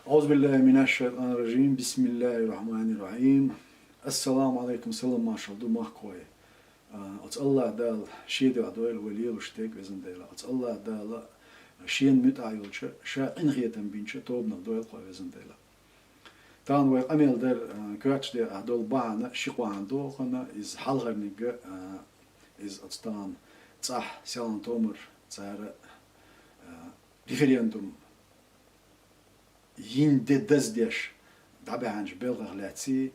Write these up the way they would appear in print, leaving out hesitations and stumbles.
أعوذ بالله من الشيطان الرجيم بسم الله الرحمن الرحيم السلام عليكم سلام ما شاء الله مخكوي أت الله دال شيء دوال ولي وشتيك بزن دال أت الله دال شين متعيلش شا إنغيتم بينش توبنا دوال قوي بزن دال تان وقامل در كاتش ده دول بانا شقوان دو خنا إز حلقرنيج إز أتستان صح سيلان تومر صار ريفرندوم يند دزديش دابعنج بلغ لاتسي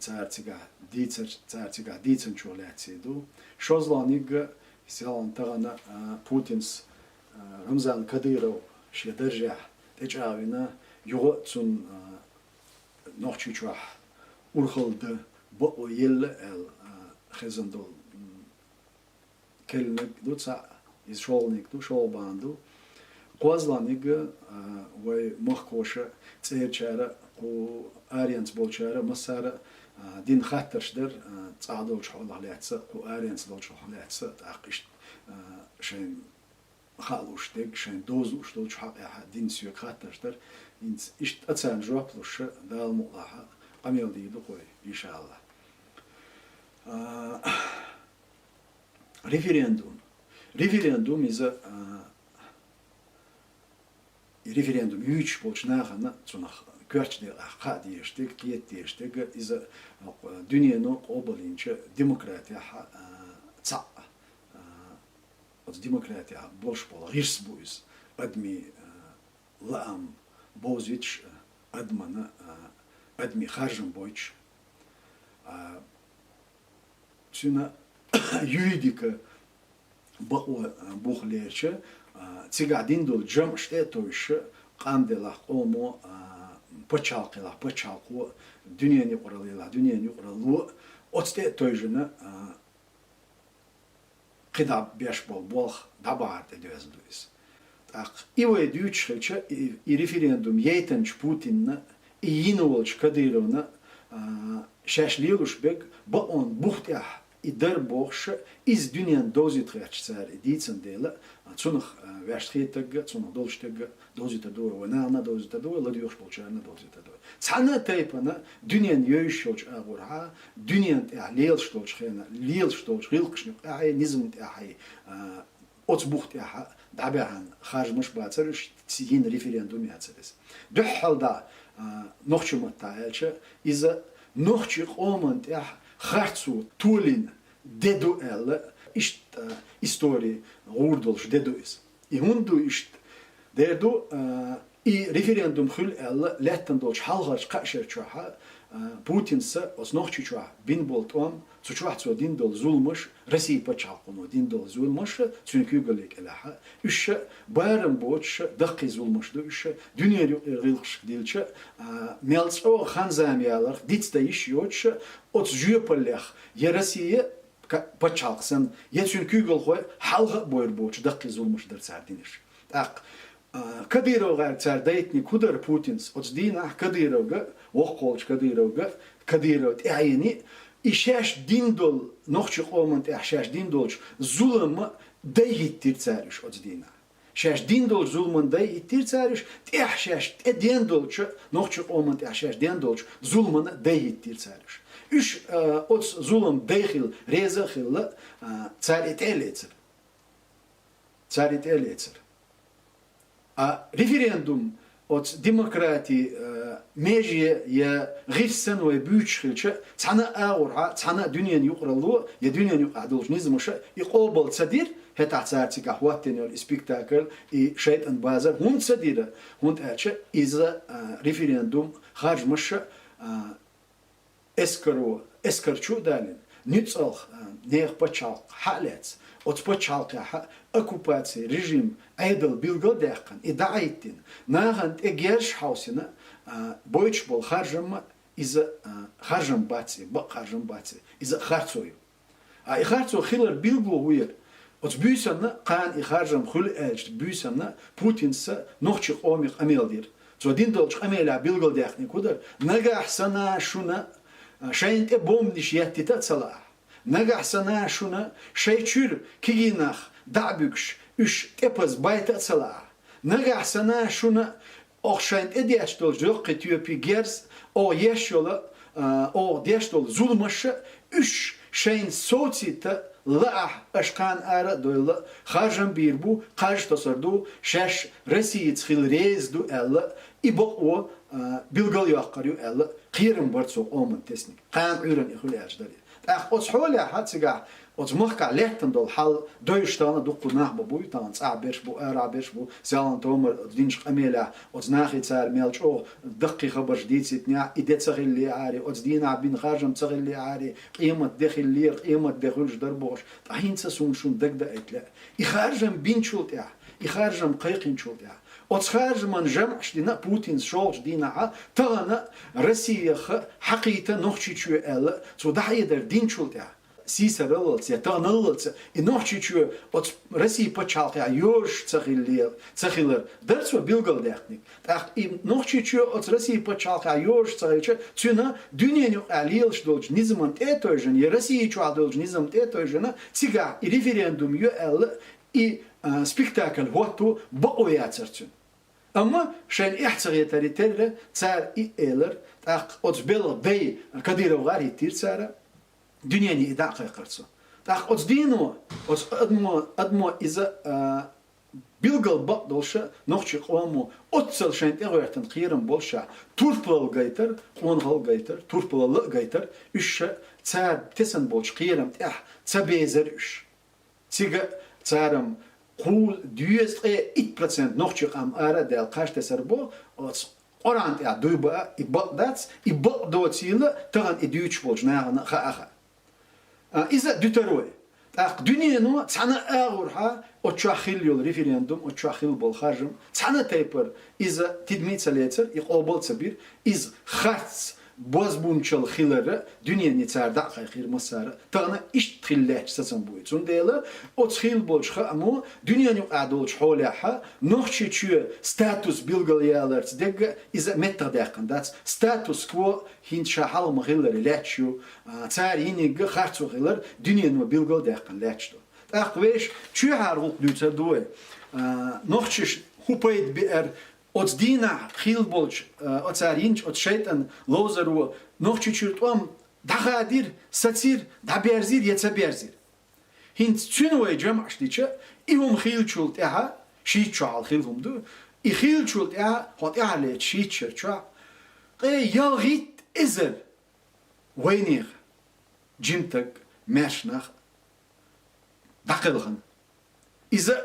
царцига дицен чулятси ду шозланиг силан тагана Путинс Рамзан Кадыров шедержа течавина юготсун нохчучах урхалды бо ел эл хезендол келнек дуца из шолник ду шолбанду قوازلانيج وي مخكوشة تيرشارة و آريانس بولشارة مسارة دين خاطرش در تعادلش حول عليها و آريانس دولش حول عليها تعقيش شين خالوش دق شين دوزوش دولش حق دين سيو خاطرش در إنت إيش أتسان جوابلوش دال مقلها قميل دي دقوي إن شاء الله ريفرندوم إذا референдум юч болчнахана цунах көрчде ха диештек киет диештек из дүйнөнү оболинче демократия ца от демократия бош бол рис буйс адми лам бозич адмана адми хажым бойч цуна юридика бухлерче цигадин дол джам штетовиш qandelах омо почалку дүйнөнү куралу отсте тойжуна кидап беш бол дабарт эдездуис так иве дүйчче и референдум ейтенч Путинна и йинолч Кадыровна шашлилушбек ба он бухтя и дар бохш из дүйнөн дозитречцер дицендела цунах вяштхитег цунах долштег дозитадо ванана дозитадо ладиош болчарна дозитадо цана тайпана дүйнөн йөйшөч агурха дүйнөн лелштолч хена лелштолч хилкшню ай низм ай от бухтя дабян хажмыш бацарыш син референдум яцерес дөхалда нохчуматаэлче из нохчих омант харцу тулин деду эл ишт истории урдолш дедуис и хунду ишт дерду и референдум хул эл леттен долш халгарч кашерчуха Путинса оснохчучуа бин болтом цучуахцу дин дол зулмыш Россия почалкуну дин дол зулмыш цүнкүгөлек элаха үш барым боч дакы зулмыш ду үш дүйнө рылкш дилче мелцо ханзамиялар дитста иш йоч от жүйөпөллэх я Россия почалксын я цүнкүгөл хой халга бойр боч дакы зулмыш дер сардиниш так Кадыровга цардайтни кудар Путинс от дина Кадыровга وقولش كديرو يعني إشاش دين دول نخش قومنت إشاش دين دولش ظلم دايت تيرتارش أجدينا شاش دين دول ظلم دايت تيرتارش إشاش دين دولش نخش قومنت إشاش دين دولش ظلم دايت تيرتارش إيش أج ظلم داخل رزاخل تاريت إليتر ريفرندوم от демократии меже я гиссен ве бючхилче цана аурха цана дүйнөнү юкралу я дүйнөнү адолж низмыша и кобал цадир хета цартика хваттенер спектакль и шейтан базар хун цадира хун аче из референдум хажмыша эскарчу далин ницалх нех почал халец от почалка оккупации режим айдал билгодехкан и дайтин нагант эгерш хаусина бойч бол харжам из харжам баци из харцою и харцо хилер билго уе от бюсана кан и харжам хул элч бюсана Путинса нохчих омих амелдир цо дин долч амеля билгодехни кудар нага ахсана шуна шайнте бомниш яттита цала нага ахсана шуна шайчур кигинах дабюкш üç tepaz bayta tsala. Naga sana şuna auch scheint Ediastol Jok Ethiopie Gers o Yeshola o Diastol Zulmasha üç şeyin Socita la aşkan ara doyla Hajam birbu Haj tasardu şeş Resiyet xilrezdu ella ibo o bilgal yakarıyor ella qiyrim bartso oman tesnik qan ürün ihul ajdari os hola hatsiga os muhka lehten dol hal doyштана duqu nahba bu tan sabersh bu arabersh bu zalan tomer dinch qamela os nahi tsar melch o daqi khabar jديد sitnya idet tsagilli ari os dina bin khajam tsagilli ari qimat dakhilli qimat dakhul darbosh tahinsa sun shun dagda etla ikharjam bin chult ya ikharjam qayqin chult ya os kharjman jam'sh dina putin shol dina tagana Россия haqita nokhchichu el so dahider din chult ya Сисаралц, я тагналц, и ночью от России почалка, юж цахилер, дальше билгал техник. Так и ночью от России почалка, юж цахилер, цена дюненю алил что низман этой же, и Россия чуа должен низм этой же, цига и референдум ю эл и спектакль вот боя церцун. Ама шен ихцаги тарителе цар и элер, так от бела бей кадиров гари тирцара. Дюняни ида кайкарцу. Так от дину, от адмо иза билгал бак долша, нохчи қому, от целшен эрвертен қирым болша, турплал гайтер, қонгал гайтер, турплал гайтер, үшші цар тесен болш қирым, цабезер үш. Цига царым қул 2% нохчи қам ара дел қаш тесер бол, от орант дуйба и бак дац, и бак до цилы, таган и дүйч болш, нағана ха-аха. إذا دوتروي تاق دنيا نو تانا أغورها أتشاخيل يول ريفرندوم أتشاخيل بالخارجم تانا تايبر إذا تدميت سليتر يقابل سبير إذا خرط بازبونشل خيلره دنيا نتار دقة خير مسار تانا إيش تخيلش سسن بوي تون ديلا أتخيل بالش خامو دنيا نو عدولش حولها نخشي شو ستاتوس بيلغاليالرز دق إذا متى دقن دات ستاتوس كو هين شحال مغيلر لاتشو تار ينيج خرط غيلر دنيا نو بيلغال دقن لاتشو تاقويش شو هارغوك دوتر دوي نخشيش هوبايد بير от дина хилболч от царинч от шейтан лозеру noch чучуртом дахадир сатир даберзир яцаберзир хинт цюнуэ джамаштича ивум хилчулт яха шичал хилумду и хилчулт я хот яле шичерча ялгит изер вейнир джимтак мэшнах дакылхан иза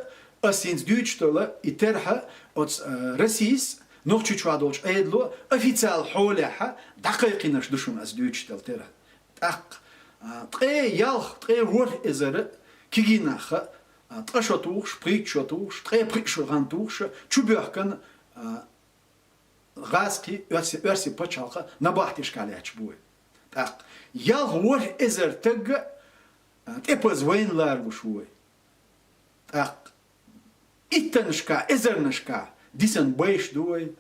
Asins Deutschtolle iterha от Российс noch чучвадолч эдло официал холеха дакайкинаш душун as Deutschtel тера так тре ялх тре вор изер кигинаха трешотух шпричотух тре пришурантух чуберкан раски верси почалха на бахтишкаляч буй так ялх вор изер тег тепоз вейнлар бушуй так Итаншка, эзернашка, дисан байш дуй,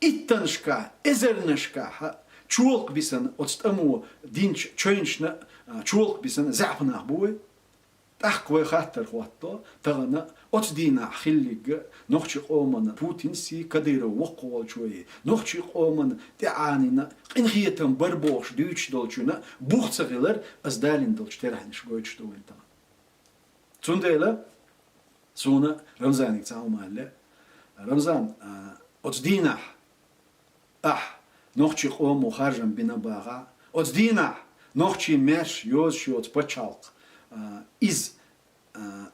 итаншка, эзернашка, чулк бисан от стаму динч чойншна, чулк бисан запнах буй, так кой хаттер хватто, тагана от дина хиллиг, нохчи оман Путин си кадыра воккол чуй, нохчи оман теанина, инхиетам барбош дүйч долчуна, бухцагылар аздалин долч терахниш гойч дуй та. Цундела Сона Рамзаник цаумалле Рамзан от дина нохчи ому харжам бинабага от дина нохчи меш ёз от почалк из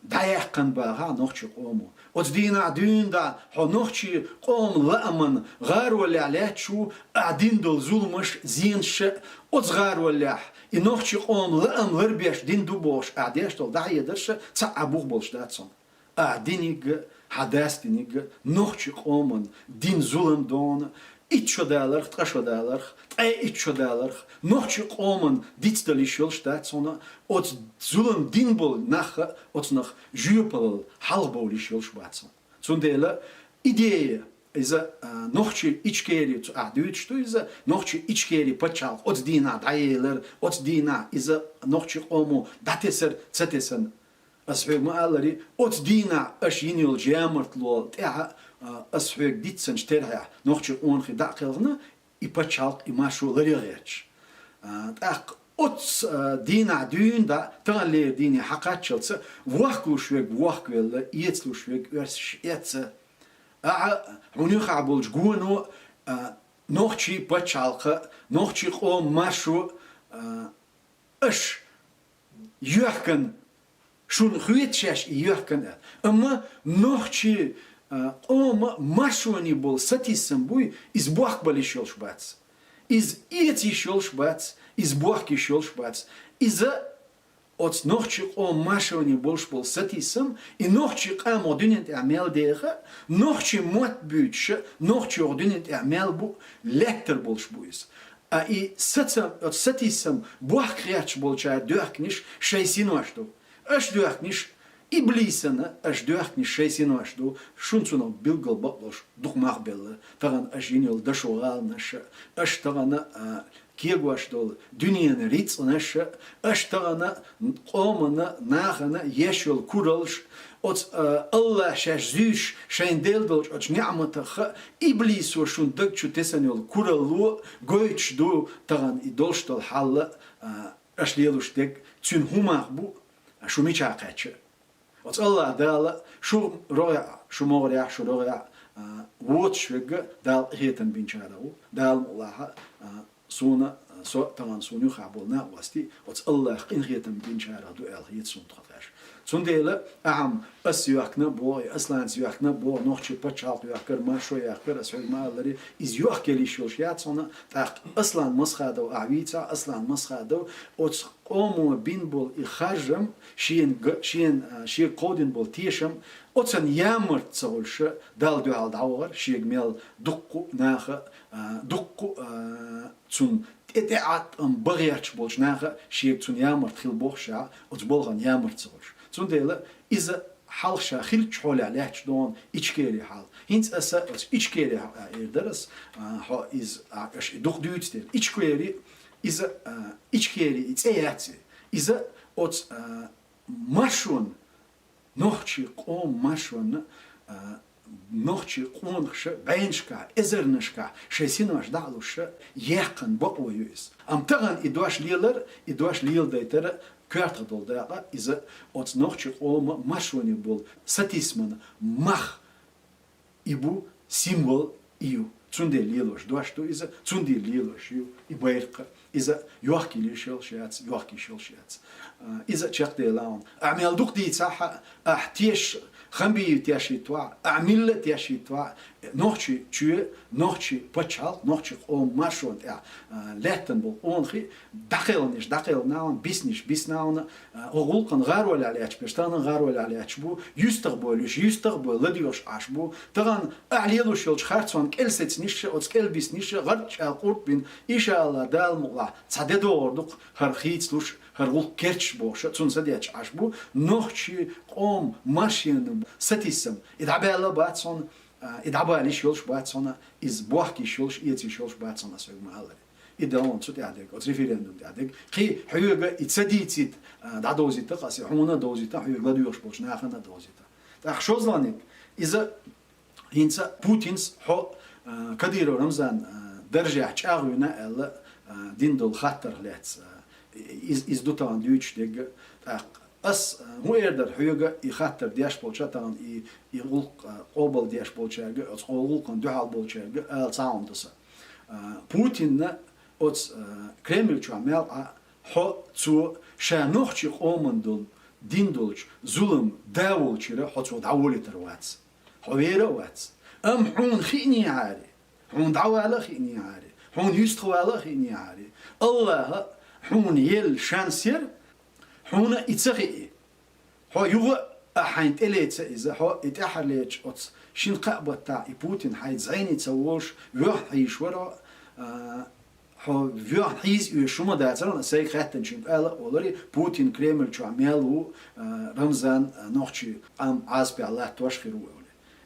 даяққан бага нохчи ому от дина дюнда хо нохчи ом ламан гар валя лячу адин дол зулмаш зинш от гар валя и нохчи ом лам вербеш дин дубош адеш дол даядерш ца абух болш датсон دينيج حداثينيج نوخشي قومن دين ظلم دون إتشو دالر تقشو دالر إتشو دالر نوخشي قومن ديتستلي شولشتات سونا أت ظلم دين بول نخ أت نخ جيوبل حلبولي شولشباتسون سونديلا إدية إذا نوخشي إتشكيري تو أدويتش تو إذا نوخشي إتشكيري بتشال أت دينا دايلر أت دينا إذا نوخشي قومو داتسر تساتسن أسفل ما قالري أت دينا أش ينيل جامرت لول تاع أسحق ديت سنشترها نوخش أون خي داقلنا يبتشالق يماشو لريغيتش أق أتس دين عدون دا تغلي ديني حقات شلتس وحكو شويك وحكو ولا يتلو شويك ورش يتس عنيخ عبولج جونو نوخشي بتشالق نوخشي قوم ماشو أش يحكن شون خويت شاش يحكن أما نوخشي قوم ماشوني بول ستيسم بوي إز بوخ بالي شلش باتس إز إيتي شلش باتس إز بوخ شلش باتس إذا أتس نوخشي قوم ماشوني بولش بول ستيسم إي نوخشي قام ودنيت أعمال ديخه نوخشي موت بيتش نوخشي ودنيت أعمال بو لكتر بولش بويس إي ستيسم بوخ كرياتش بولشا دوخنيش شايسين واشتو أش دوخنيش إبليسنا أش دوخنيش شايسين واشتو شونسونا بيلقل بطلش دوخ مقبل تغن أش ينيل دشوغال نش أش تغن كيغواش دول دنيا ريتس نش أش تغن قومنا ناخنا يشول كورلش أت الله شاش زيش شين ديل دولش أت نعمة خ إبليس وشون دك شو تسنيل كورلو قويتش دو تغن إدولش دول حال أش ليلوش دك تون هما بو شو ميش عقاتش أت الله دال شو رائع شو مغرع شو رائع ووتش وجا دال هيتن بينشارو دال الله سونا سو طبعا سونيو خابولنا واستي وتس الله قين هيتن بينشارو دو ال هيت سون تخافش سونديلا أعم أسيوكنا بو أصلا سيوكنا بو نوخشي بتشالق يأكر ما شو يأكر أسوي ما لري إز يأكل شوشيات صنا تاق أصلا مسخادو أعويتا أصلا مسخادو وتس قومو بين بول إخرجم شين قودين بول تيشم وتسن يامر تصولش دال دو على دعور شي جميل دقو ناخ دقو تون اتعات بغيرش بولش ناخ شي تون يامر تخيل بوخشا وتبولغن يامر تصولش سونديلا إذا حال شاخيل تحول عليه دون إشكالي حال هنت أسا إشكالي إردرس ها إز أش دوخ دوتستيل إشكالي إذا إشكالي إتأياتي إذا أت ماشون نوخشي قوم ماشون نوخشي قونخش بينشكا إزرنشكا شيسينوش دعلوش يقن بقوة يوس أم تغن إدواش ليل دايتر كارت دول داقة إذا أت نوخشي قوم ماشوني بول ستيسمن مخ إبو سيمبول إيو تسوندي ليلوش دواشتو إذا تسوندي ليلوش يو إبايرق إذا يوحكي ليشل شياتس يوحكي شل شياتس إذا تشاق دي لاون أعمل دوق دي صح أحتيش خمبي تياشي توا أعمل تياشي توا نوخشي تشوي نوخشي بتشال نوخشي قوم ماشون تاع لاتن بول أونخي داخل ناون بيس ناون أغلقن غار ولا عليش بشتان غار ولا عليش بو يستقبل لديوش عشبو تغن أعليلو شلش خارتسون كلست نيش أو كلبس نيش غرش قرب بين إن شاء الله دال مغلا تصدق وردق هرخيت لوش هرغل كرش بوش تون سديش عشبو نوخشي قوم ماشين ستيسم إدعبي الله باتسون إدعبي عليه شلش باتسون إز بوحكي شلش إيتي شلش باتسون أسوي مهلا إدلون صوت يعدك أو ريفيرندوم يعدك قي حيوجا إتصديتيت دا دوزيتا قاسي حمونا دوزيتا حيوجا ديوش بوش ناخنا دوزيتا تأخشوزلانك إذا هنسا بوتينس حو كديرو رمزان درجة شاغونا إلا دين دول خطر لاتس إز دوتان ديوش ديج أس هو يقدر حيوجا يخطر دياش بولشا تان يغلق قبل دياش بولشا أس قلق دحال بولشا صاوم دسا بوتين أس كريمل شو عمل حو تو شانوخشي قومن دول دين دولش ظلم داول شيرا حو تو داولي ترواتس حويرا واتس حون خيني عاري حون دعوة على خيني عاري حون يستخو على خيني عاري الله حون يل شانسير حون إتسخي حو يغ أحين تليت إذا حو إتأحر ليش أتس شين قابة تاع بوتين حيت زعيني تسووش يروح يشورا حو فيوح حيز يشوما داتران ساي خاتن شين قال ولري بوتين كريمل شو عملوا رمزان نوخشي أم عازبي الله توشخيرو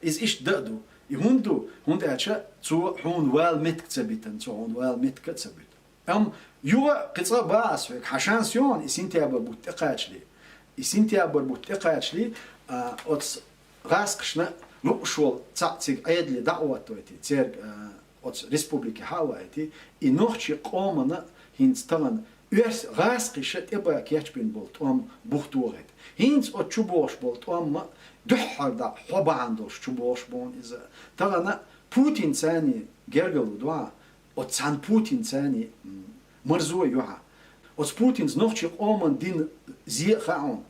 إز إيش دقدو يهوندو هوند أشا تو حون وال متكتبتن تو حون وال متكتبت يوا قصة باس فيك حشان سيون إسنتي أبر بوتقاتشلي إسنتي أبر بوتقاتشلي أتس غاسقشنا لوشول تعتق أيدلي دعوتوتي تير أوت ريسبوبليكي هاوايتي إنوخشي قومنا هينز طبعا يرس غاسقي شت إبا كياتبين بولت بوختوغت هينز أوت شبوش بولت دحر دا حبا عندوش شبوش بون إذا طبعا بوتين ثاني جرجلو دوا أوت سان بوتين ثاني مرزوي يوها أوت بوتينز نوخشي قومن دين زي خاون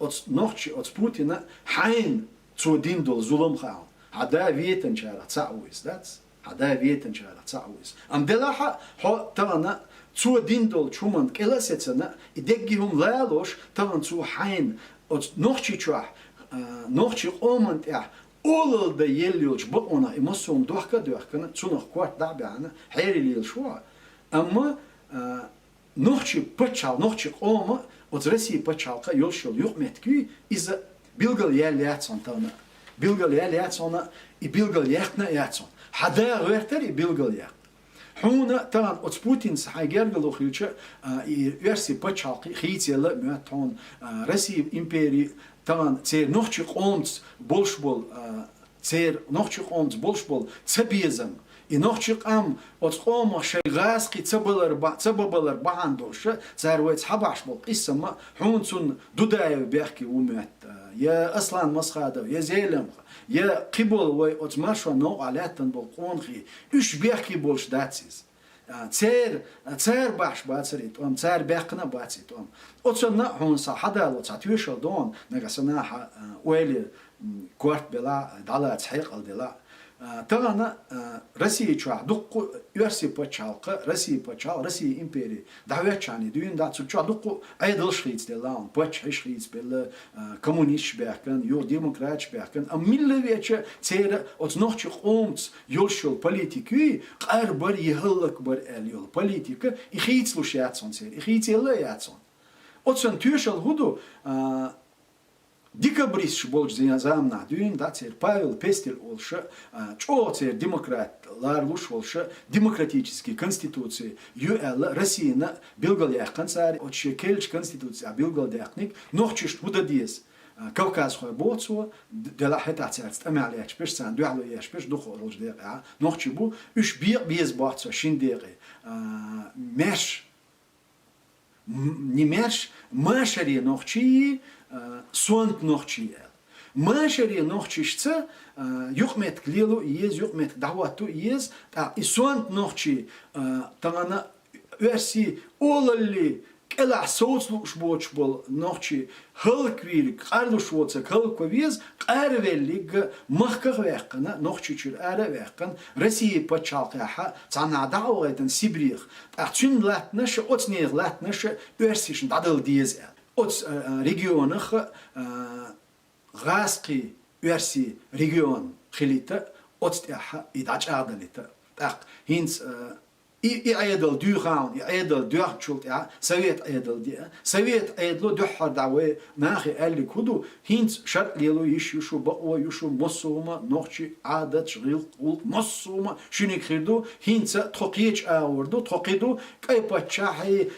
أوت نوخشي أوت بوتين حين zu din dol zulum khao hada vieten chara tsawis that's hada vieten chara tsawis am delaha ho tana zu din dol chuman kelasetsana ideggihum lalosh tavan zu hain od nochchi chwa nochchi omant ja all the yellows bo ona emotion durchkana zu noch kwart da bana hayri lil shwa amma nochchi pachal nochchi oma od resi pachal ka yoshol yuhmetki is bilgal yerliatson tana bilgal yerliatsona I bilgal yertna yatson hada werter I bilgal yer huna taran ot Putins hagergalo khilcha I versi pachalqi khitsela muaton resi imperi taran tser nochchi qomts bolshbol tser nochchi qomts bolshbol tsabizam I nochchi qam ot qoma shaygasqi tsababalar baandosh zarwets habashbol qisma hunsun dudayev berki umat يا أصلاً مسخادة يا زيلم يا قبل وأتماشى نوع علاتن بالقونخي إيش بيحكي بولش داتسيز تسير باش باتسريت تسير بيحكنا باتسيت أتصنع هون صحدا وتعتويش دون نقصنا ويلي كوارت بلا دالا تحقيق الدلا تغنى روسيا شو دقو يرسي بتشالق روسيا بتشال روسيا إمبيري دعوات شاني دوين دات شو دقو أيدل شريط دلان بتش شريط بال كومونيست بيحكن يو ديمقراط بيحكن أميل ويتش تير أتنوخش قومت يلشل بوليتيكي قربر يهلك بر اليول بوليتيكا يخيت لوش ياتسون تير يخيت يلا ياتسون أتسن تيشل هدو Декабрист болж замна дюин датер Павел Пестель олша чоцер демократ ларлуш олша демократические конституции ЮЛ Россияна билгал яхкан царь от шекельч конституция билгал дяхник нохчиш худадиес Кавказ хой боцу дела хетацерст амалияч пеш сан дуало яш пеш духорож дега нохчибу үш бир без баца шиндеге меш не меш машари нохчи Сонт нохчи машари нохчишца юхмет клилу ез юхмет давату ез и сонт нохчи тагана верси олали кела соцлуш бочбол нохчи халквир карлуш воца халковез арвелиг махкавекна нохчи чур аравекн Россия пачалкаха цана даугайтен сибрих ахчин латнаш отнег латнаш версишн дадал диез От регионах غاسقي верси регион خليتا отстяха и дачадалита так хинс и айдал дюгаун и айдал дюхчулт я совет айдал дия совет айдло дюхар даве нахи алли куду хинс шар лело ишушу бао юшу мосума нохчи адат шрил кул мосума шуник хирду хинс тоқич аурду тоқиду кай пачахи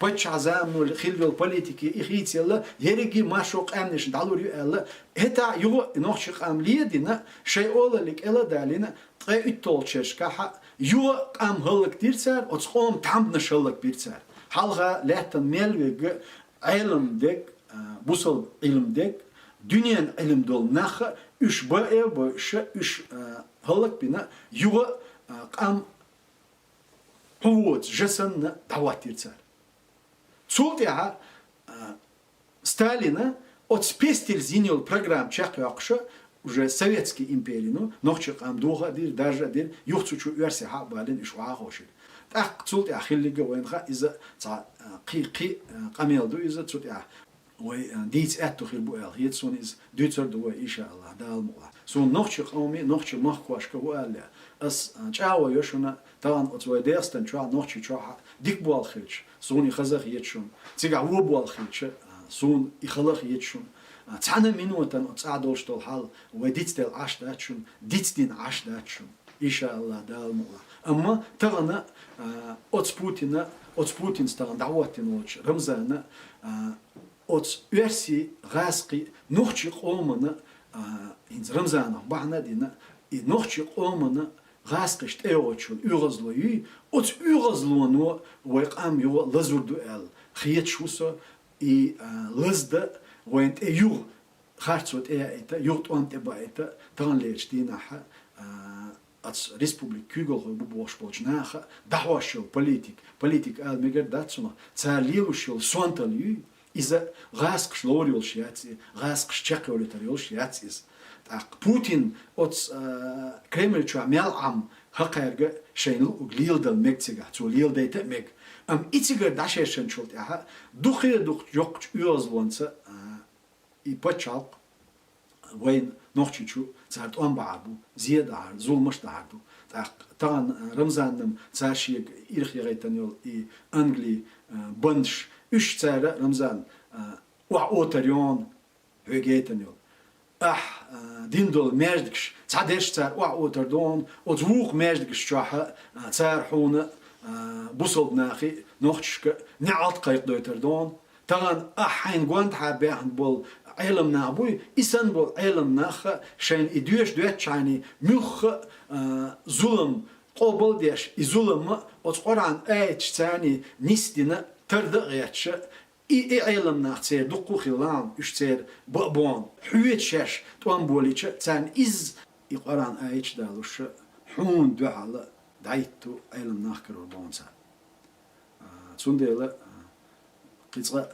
пачазамну хилвел политики и хитсела ереги машоқ амниш далури алла это его нохчи амлиедина шейолалик эла далина тре иттолчешка Ю ам хылык дирцер, отском там нашылык бирцер. Халга лехтен мелвег илмдек, бусал илмдек, дünyen илм дол наха, үш бае баше үш хылык бина, ю ам хувоц жесан дават дирцер. Цултя Сталина от спестель зинил программ чахяқша, уже советский империю, нохчик ам духа дир, даже дир, юхцучу версия хабалин и шуахошил. Так цулт я хиллига венха из-за қи камелду из-за цулт я ой диц эту хилбу эл хитсон из дюцер дуа иншаллах далмула. Сон нохчик ами нохчик махквашка валя. Ас чао йошуна тан от свой дерстен ча нохчик чаха дикбуал хилч. Сон и хазах йечун. Цига вобуал хилч. Сон и халах йечун. Цана минутан от цадолштол хал ведицтел аштачун дицдин аштачун иншаллах далмула амма тагана от Путин стаган даватин оч рамзана от верси газки нохчи олмана إنز رمزانه بعنا دينا نوخش قومنا غاسقش تأوتشون يغزلوي أوت يغزلونو ويقام يو لزردو ال خيت شوسا لزد وين يو خارصوت إيتا يوت وانت بايتا تان ليش دينا ح أتس ريسبوبليك كوغل ببوش بولجناخ دعواشل политик ميجر داتسونا تساليوشل سوانتاليو إذا غاسقش لوريول شياتي غاسقش تشاقيوليتاريول شياتيز Путин от Кремль чуа мелам хакерга шейнл лилдал мектига цу лилдейте мек итига дашешен чулт яха духе дух yok юозлонца и почал وين نوخچو زارت اون بابو زيادة زولمش دارду تان رمزانم زاشيك إرخيغيتانيول إي أنجلي بندش üç زارة رمزان وعوتريون هيجيتانيول ديندول ماجدكش تعديش تار وعوتردون وزوق ماجدكش شاحة تار حونة بوصل ناخي نوخشك نعط قيق دوتردون تغن حين قوانت حابيحن بول علم نابوي إسان بول علم ناخ شين إدوش دوات شاني مخ ظلم قبل ديش إظلم وتقران آيتش تاني نسدنا تردغيتش إي علم ناخ دقو خلان اشتير بقبون حويت شاش توان بوليش تان إز إقران آيتش دالوش حون دوحال دايتو علم ناخ كرور بونسا تسونديلا قيصة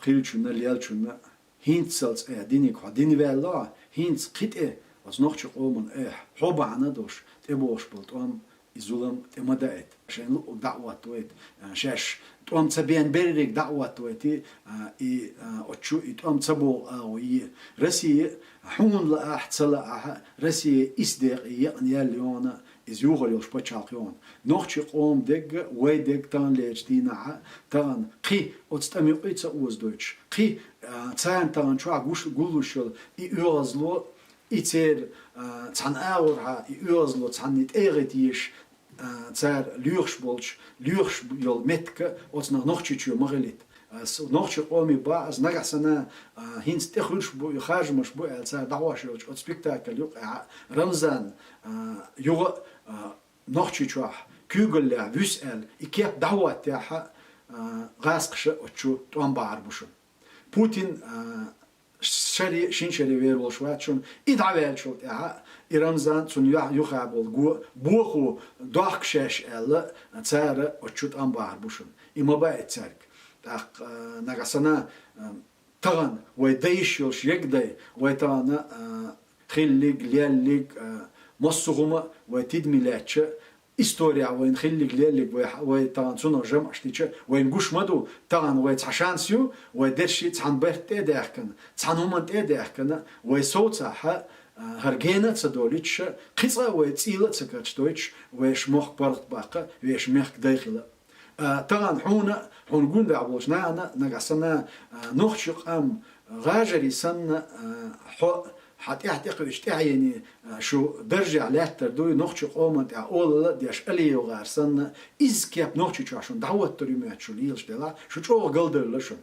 قيلشنا ليالشنا هينتسلز دينيك ديني ولا هينتس قيت was noch schon oben حب عنا دوش تبوش بلتوام إزولم تمدأت عشان لو دعوة تويت شاش توام تبين بريك دعوة تويتي أتشو توام تبو أو رسي حون لا أحتسلا رسي إصدق يعني اليوم إزيوغل يوش بتشاقيون نوخش قوم دق ويدق تان ليش دينا تان قي أتستمع إيتا أوز دوتش قي تان تان شو عقوش قولوشل يوزلو إتير تان أورها يوزلو تان نتأغتيش تار ليرش بولش ليرش يول متك أتنا نوخش يو مغليت نوخش قومي باز نجحسنا هينس تخلش بو يخرج مش بو تار دعواش يوش أت سبيكتاكل يو رمضان يو نوخش يو كيغل لا ويسأل إكيب دعوة تاعها غاسقش أتشو توان بعربوشون بوتين شري شين شري ويرول شواتشون إدعوال شو تاعها إرمزان سون يخابل جو بوخو داخشش ألا تسار أتشو توان بعربوشون إما بقى تسارك تاق نجسنا تغن ويديشوش يقدي ويتانا خليق لياليق مصغومة وتدميلاتش история وين خليك ليلك ويتان سونا جمع شتيش وين جوش مدو تان ويتعشانسيو ويدرشي تان بيرت إداهكن تان همان إداهكن ويسوتها هرجينا تدوليش قصة ويتيلا تكاتشتويش ويش مخ برت باقة ويش مخ داخله تان حونا حون جون دعوش نانا نجسنا نخشق أم غاجري سن حتى يعتقد يعني شو درجة على تردوي نخش قومت أول ديش ألي وغارسن إز كيب نخش عشان دعوة تريمات شو ليش دلا شو قلدر لشون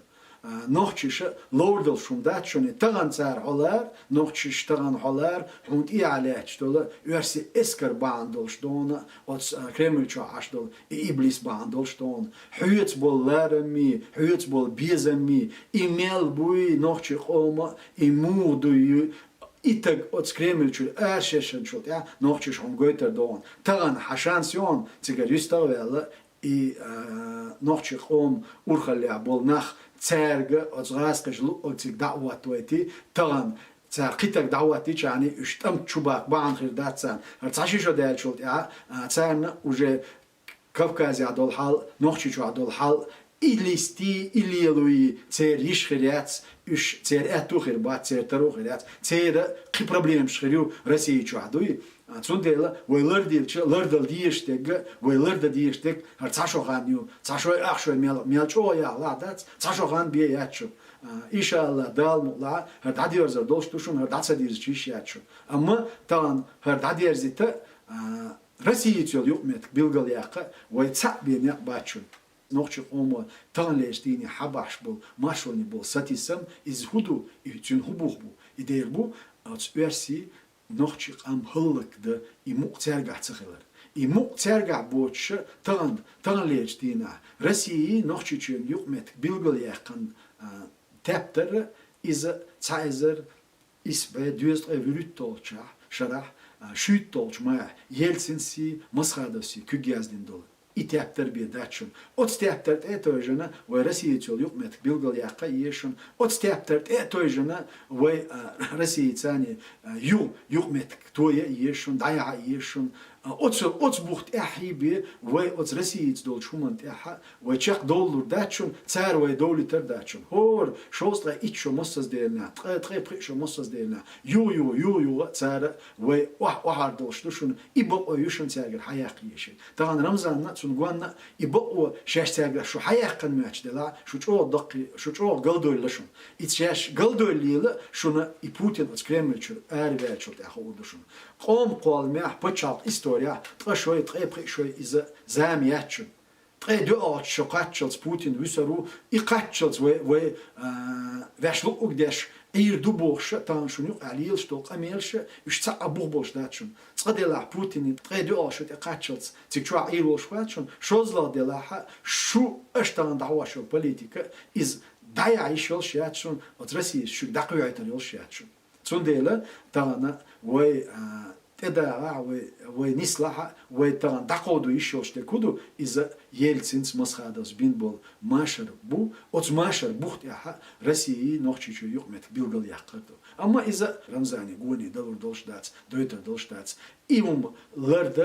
نخش لوردل شون دات شون تغن سار حلار نخش تغن حلار حوند إيه عليه شتولا يرسي إسكر باندلش دون أتس كريمل شو عشدل إبليس باندلش دون حيت بول لارمي حيت بول بيزمي إيميل بوي نخش قوم إمودو إتق أتسكريمل شو أشيشن شو تيا نوخش هم قوتر دون تغن حشانسيون تيجر يستوى نوخش قوم أرخل يعبول نخ تسرق أتغاسقش لو أتيك دعوة تويتي تغن تسرقيتك دعوتي يعني اشتم شباك بعن خير داتسان هرتعشي شو دال شو تيا تسرنا وجه كافكازي عدول حال نوخش شو عدول حال إليستي إليلوي تير يشخريات إش تير أتوخر بات تير تروخريات تير قي بروبليم شخريو رسي شو عدوي تسونديلا ويلردل ديشتك ويلرد ديشتك هرتعشو غانيو تعشو أخشو ميل شو يا الله دات تعشو غان بياتشو إن شاء الله دال مطلع هرتعدي ورزر دولش توشون هرتعسى ديرز شيش ياتشو أما طبعا هرتعدي ورزيتا رسي يتيول يوميتك بيلغل ياقا ويتسع بينيق باتشون نوخش قوم تان ليش ديني حباش بول ماشوني بول ساتيسم إز هدو يتون هبوخ بو İdeyir bu, az versi nohçi am hıllık da imuk tergah çıkılır. İmuk tergah boğuşu tağın leçtiğine Rusya'yı nohçi çün yukmet bilgil yakın teptir izı çayzır isbe düz evürüt olça şarah şüt olçmaya Yeltsinsi masxadasi kügyazdin dolu. İtepter bir daçın. Ot stepter etojana ve Rusya çol yukmet bilgil yakka yeşun. Ot stepter etojana ve Rusya tsani yukmet toya yeşun, daya yeşun. Ot bucht ehibi ve ot Rusya dol çumant eha ve çak dolur daçın, tsar ve dowliter daçın. Hor şostra iço mossaz delna, tre prişo mossaz delna. Yo tsar ve wahar dolştuşun ibok o yuşun tsargır hayak yeşin. Tağan Ramazanna sunguanna ibok o şeş tsargır şu hayakkan müaçdela şu çoğu daqi şu çoğu galdoyluşun. İç şeş galdoyliyla şunu Putin ot Kremlçür erbe çok ehuduşun. Qom qolmeh paçaq istoriya tqashoy tqeprişoy iz zamiyatçun. Tre dört şokatçıls Putin vüsaru iqatçıls ve veşluk ugdeş İrdu boşa tanşunu aliyel stok amelşe üç abu boş daçun. Tsadela Putin tre dört şot iqatçıls tikçua il boşvatçun. Şozla delaha şu aştan davaşol politika iz daya işol şiatçun. Otrasi şu daqıyaytan yol şiatçun. Tsundela tana ve تداعى ونسلها وتان دقودو يشوش تكودو إذا يلتسنس مسخادس بين بول ماشر بو أوت ماشر بوخت يها روسيا نوخشيشو يقمت بيلغل يحقرتو أما إذا رمزاني قوني دلور دولش داتس دويتر دولش داتس إيوم لرد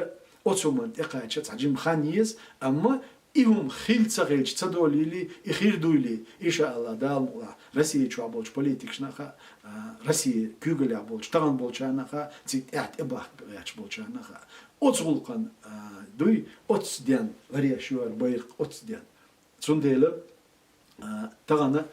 أوتومن إقايتشت عجيم خانيز أما إيوم خيل تغيلش تدوليلي إخير دويلي إن شاء الله دالمولا Россия чуа болч политикшнаха, Россия күгеля болч, таган болчанаха, цит эт эбах яч болчанаха. Оцулкан дуй оцден вариашуар байк оцден. Цунделе тагана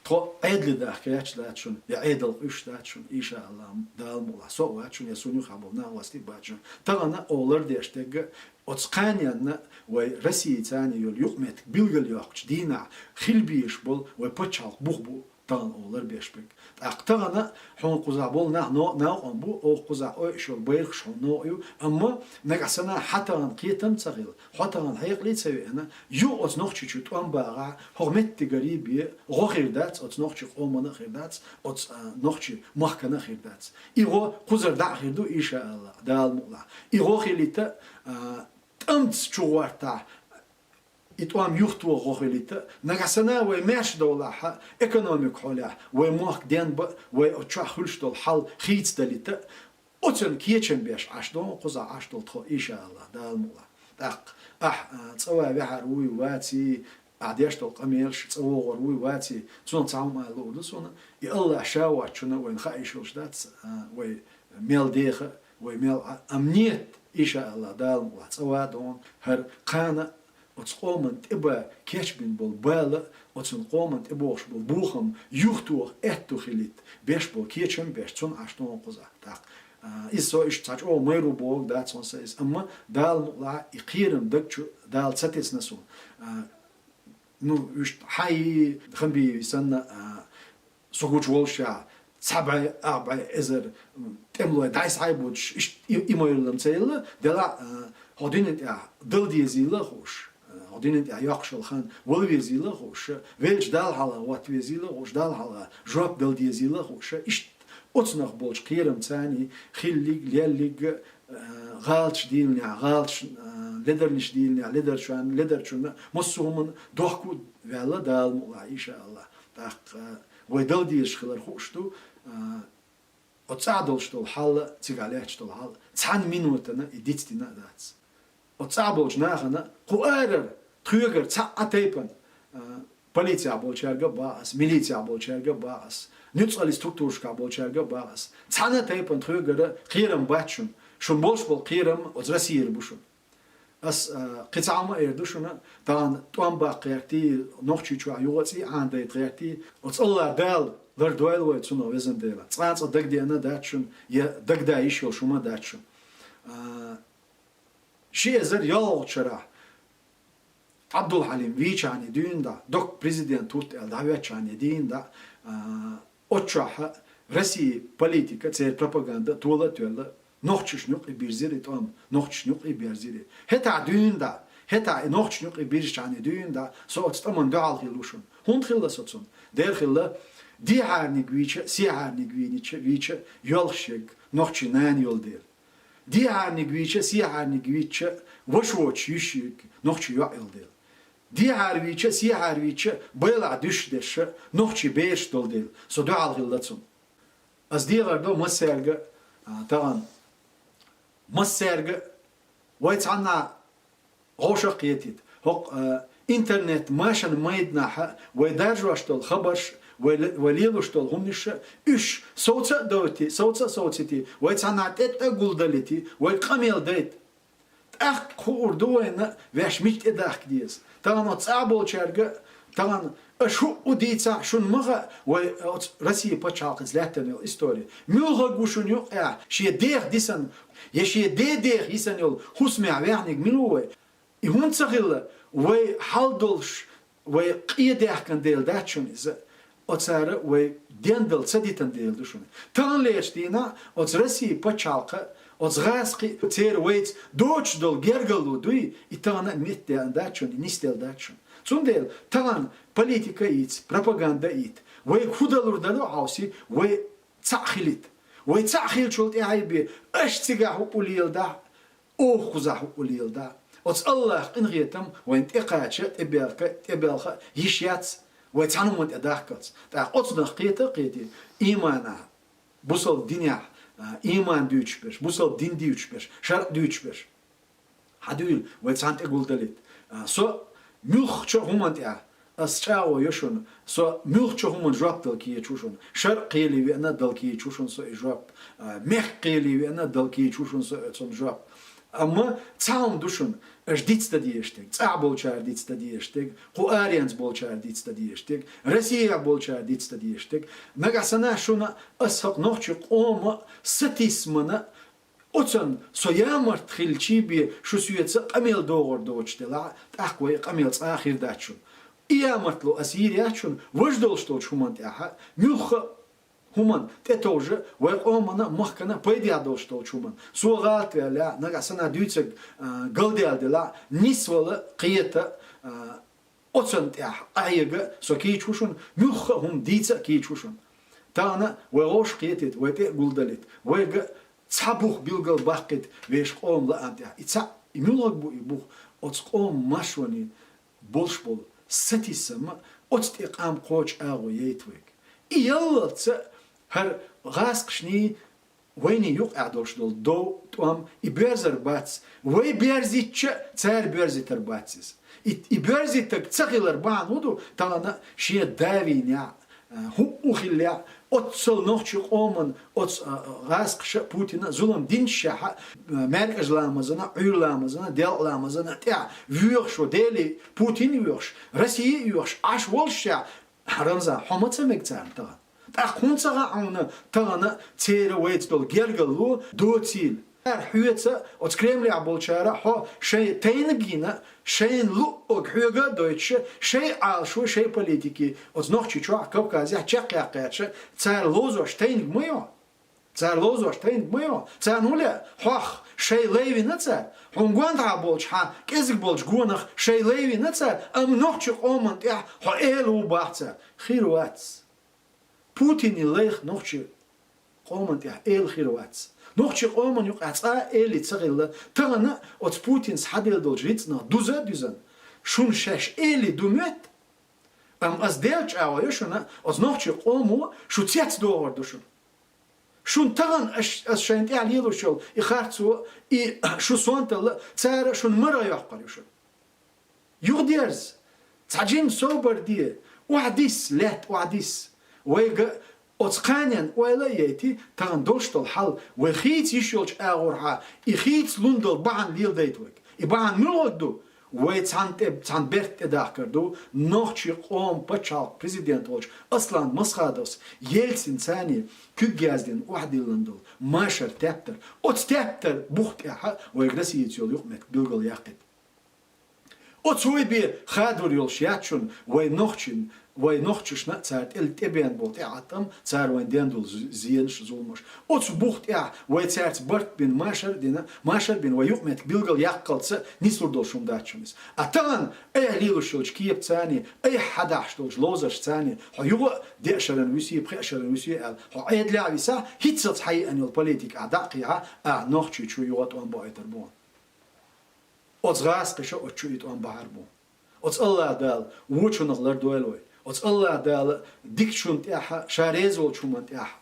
то эдли дах яч дачун, я эдл үш дачун, иншаллах далмула со вачун, я суню хабовна власти бачун. Тагана олар дештег Оцканьяна вай Россия цани юл юхмет билгел яхч дина хилбиш бол вай почал бухбу тан олар бешбек. Актагана хон куза бол на он бу о куза о шол байх шол но ю амма нагасана хатан китам цагил хатан хайqli цевена ю оц нох чуть-чуть он бага хормет тигариби рохирдац оц нох чуть омана хирдац оц нох чуть махкана хирдац иго кузар да хирду иншаллах далмула иго хилита أمس شوارتا إتوام يختو غوغليتا نغسنا وماش دولها إيكونوميك حولا وموك دين وأتشا خلش دول حال خيتس دليتا أتن كيتشن بيش عشدون قزا عشدول تخو إن شاء الله دالمولا تصوى بحر وي واتي عديش دول قميلش تصوى غروي واتي تون تعوم على لودسونا يالله شاوات شنا وين خايشوش دات وميل ديخة وميل أمنيت إن شاء الله دالمولا تصوى دون هر قانا وتقومن تبا كيشبين بول بالا وتقومن تبوش بول بوخم يختوخ اتو خليت بيش بول كيشن بيش تون عشتون قزا تاق إسو إش تاج أو ميرو بوغ دات سون سيس أما دالمولا يقيرن دكتشو دال تاتيس نسون نو إش حي خنبي سنة سوغوش والشا سبع أربع إزر تملو دايس هايبوش إش إيمويلم سيلا دلا هادين يا دل ديزيلا خوش هادين يا يخشل خان ولويزيلا خوش ويلش دال حالا وات ويزيلا خوش دال حالا جواب دل ديزيلا خوش إش أتصنع بولش كيرم ثاني خليك ليالك غالش ديلنا غالش لدرنش ديلنا لدر شان لدر شون مصومن دوحكو ولا دال مولا إن شاء الله تاق ويدل ديش خلر خوشتو أتصعدل شتول حال تيجاليه شتول حال تسعن مينوتنا يديتنا داتس أتصعبولش ناخنا قوارر تخيجر تسعتيبن полиция болчарга баас, милиция болчарга баас, нюцали структуршка болчарга баас. Цана тайпан трюгера қирам бачун, шун больш бол қирам от России бушун. Ас қицама эрдушуна, дан туам ба қиярти нохчичуа югаци андай қиярти, от алла дал лардуэл вай цуно везен дела. Цанца дагдена дачун, я дагда ишел шума дачун. Шиезер ялчара. Abdul Halim Vichani düğünde dok prezident tut el davet çani düğünde oçaha Россия политика, царь пропаганда, тула тюрла, нохчишнюк и бирзири там, нохчишнюк и бирзири. Хета дюнда, хета нохчишнюк и биржани дюнда, соцтаман дуал хилушун. Хунд хилла соцун. Дер хилла, диарник вича, сиарник вича, йолшек, нохчинан йолдер. Диарник вича, сиарник вича, вошвоч юшик, нохчи йолдер. Диар вича, сиар вича, бела дюшдеша, нохчи беш долдер. So dual хилла цун. Als dierder مسرجة طبعا مسرجة ويتعنا عشق يتيد هق إنترنت ماشان مايدنا ويدرجوا أشتول خبرش وليلو أشتول همنش إيش صوت دوتي صوتي ويتعنا تت أقول دلتي ويقاميل ديت أخ كوردوين ويش ميت إداخ ديز طبعا تصعبوا شرجة طبعا شو وديتا شون مغا و روسيا بتشالق زلاتن الإستوري ملغا قوشون يقع شيء دير ديسن يشي دير يسن يل حسمع ويعنيك ملوه يهون تغيل و حالدولش و قيدة كان ديل داتشون إذا أتصار و ديندل صديتن ديل دشون تان ليش دينا روسيا بتشالق أتصغاسقي تير ويت دوتش دول جرجلو دوي إتانا ميت داتشون نيستيل داتشون Цундел, талан политика ит, пропаганда ит. Вей худалурдану ауси, вей цахилит. Вей цахил чулт яйби, аш цигаху улилда, охузаху улилда. Оц Аллах ингетам, вент иqaача тебелха ишяц, вей цанумут эдахкац. Та оцнах qeeti имана. Бусал диня, иман дючбеш, бусал дин дючбеш, шар дючбеш. Хадуил, вей цант эгулдалит. So ملخ همانت أسرع يشون سو ملخ هم جواب دلكي يشون شرق قيلي وأنا دلكي يشون سو جواب مخ قيلي وأنا دلكي يشون سو جواب أما تعاون دوشون أجديت تديشتك تعب بولشار ديت تديشتك قواريانز بولشار ديت تديشتك روسيا بولشار ديت تديشتك نجاسنا شونا أسحق نوعش قوم ستيسمنا أصلاً سويامر تخيلشي بي شو سويت قميل دوغر دوتش تلا تأخوي قميل آخر داتشون إيامرت له أسيرياتشون وجدولش توش همان تأخا ميوخ همان تتوجه ويقومنا مخكنا بيدي أدولش توش همان سوغات لا نقصنا ديوتك قلديال دلا نسولا قيتا أصلاً تأخ أيجا سو كيتشوشون ميوخ هم ديتا كيتشوشون تانا ويغوش قيتت ويتي قلدلت ويجا صابوخ بيلغل باقت ويش قوم لا أنت إتسا إميلغ بو إبوخ أتس قوم ماشوني بولش بول ستيسم أتس تقام قوش آغو ييتويك إيالا تسا هر غاسقشني ويني يقع دولش دول دو توام إبيرزر باتس وي بيرزيتش تسار بيرزيتر باتسيس إبيرزيتك تسغيلر بان ودو تانا شيا داوينيا هو أخيليا أتصل نوعش قومن أتص غاسقش بوتين زلم دين شح مركز لامزنا عير لامزنا دل لامزنا تاع ويرش وديلي بوتين ويرش روسيا ويرش عش ولش رمزا حمت مكتان ترى تأخون ترى عنا ترى تير ويت دول جرجلو دوتيل حيوتة أتكلم عبالشارع ها شيء تينجينا شيء لو أجهزة دوتش شيء عالشو شيء بوليتيكي أتناقش شو كوكازي حشق يقعش تار لوزوش تينج مياه تار لوزوش تينج مياه تار نولا حخ شيء ليفي نتسا هنقول عبالش ها كذب بالش جونخ شيء ليفي نتسا أم نقش قومن تيا ها إلو بعثة خيروات بوتين ليخ نقش قومن تيا إل خيروات نوعش قومن يقعد إلي تغيل تغنى أت بوتين سحديل دولجيتنا دوزن شون شاش إلي دومت أم أزديلش أويشنا أت نوعش قومو شو تيات دور دوشون شون تغن أش شين تعليلو شول إخارتسو شو سوانتل تار شون مرة يقريشون يغديرز تعجين صوبر دي وعديس لات وعديس ويجا أتقانين ولا يأتي تغن دوشت الحل وخيت يشولش أغورها يخيت لندل بعن ليل ديتوك يبعن ملودو ويتعن بيرت إداكردو نوعش قوم بتشال بريزيدنت ولش أصلاً مسخادوس يلسن ثاني كجازدين واحد لندل ماشر تابتر أتابتر بوخت إحا ويجلس يتيول يقمك بيلغل يقت أتصوي بخادر يلشياتشون وينخشنا تسارت التبين بوت عتم تسار وين دندل زينش زولمش أتص بوخت ويتسارت برت بين ماشر بين ويؤمت بيلقل يقلص نيسور دول شوم داتشونس أتان أي ليلوشلش كيب تاني أي حداش دولش لوزش تاني هو ديشرن ويسي بخشرن ويسي هو أيد لعبيسا هيتسات حي أن البوليتيك أداقيها نخشي شو يوات أن بايتربون أتص غاس قشة أتشويت أن بحربون أتص الله دال ووشون غلر دويلوي أتص الله دال ديكشون تياها شاريزول شومان تياها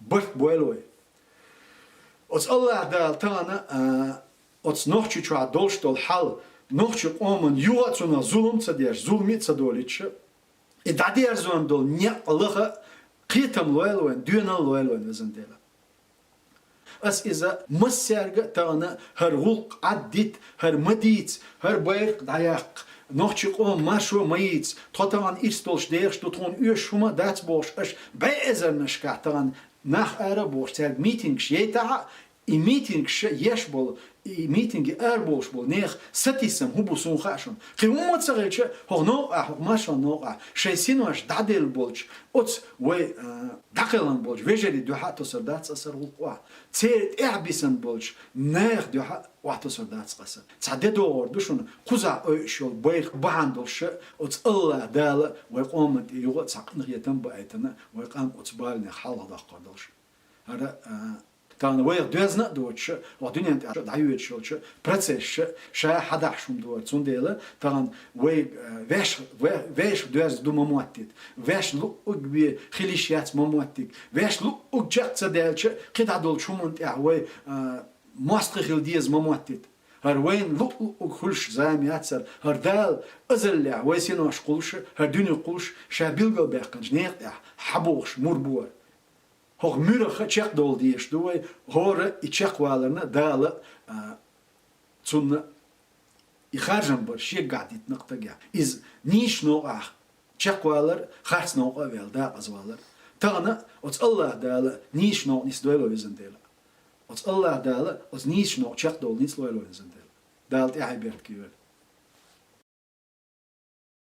برت بويلوي أتص الله دال تانا أتص نخشي شو عدولش دول حل نخشي قومن يواتونا ظلم تديش ظلمي تدوليتش إدادير زون دول نيق الله قيتم لويلوين دينا لويلوين وزنديلا أس إذا مسيرجع تانا هر غلق عديت هر مديت هر بيرق دايق نخشي قوم ماشو ميت تطان إستولش ديرش تطون يشوما دات بوش أش بيزر نشكا تان نخ أرا بوش تاج ميتينغ شيتا ميتينغ يشبول ميتينغ أربوش بول نيخ ستيسم هو بوسون خاشون خيوم تسريتش هو نوع هو ماشو نوع شيسينوش دادل بولش أوت وي داخلن بولش ويجري دوحة تصدات أسر وقوا تيرت إعبيسن بولش نيخ دوحة وقت صدات قصر تعدي دور دوشون قزع شو بيرق بهندلش أوت الله دال ويقوم يوغ تسقن يتم بأيتنا ويقام أتبالنا حال هذا قدرش هذا تان وير دوزنا دوتش ودنيا انت دعيوت شوتش процесс شا حداشم دوت سونديلا تان وي ويش دوز دو مامواتيت ويش لو بي خليشيات مامواتيك ويش لو جات تدالش قيد عدول شومنت وي ماستر خلديز مامواتيت هر وين لو كلش زام ياتسر هر دال ازل ويسينو اشقولش هر دنيا قولش شا بيلغل بيركنج نيق حبوش مربور هو ميرخ تشيك دول ديش دوي هور يتشيك والرنا دال تون يخرجن برشي قاعد يتنقطع إز نيش نوع تشيك والر خرج نوع ويل دا أزوالر تانا أت الله دال نيش نوع نيس دويلو يزنديلا أت الله دال أت نيش نوع تشيك دول نيس دويلو يزنديلا دال تعي بيرت كيول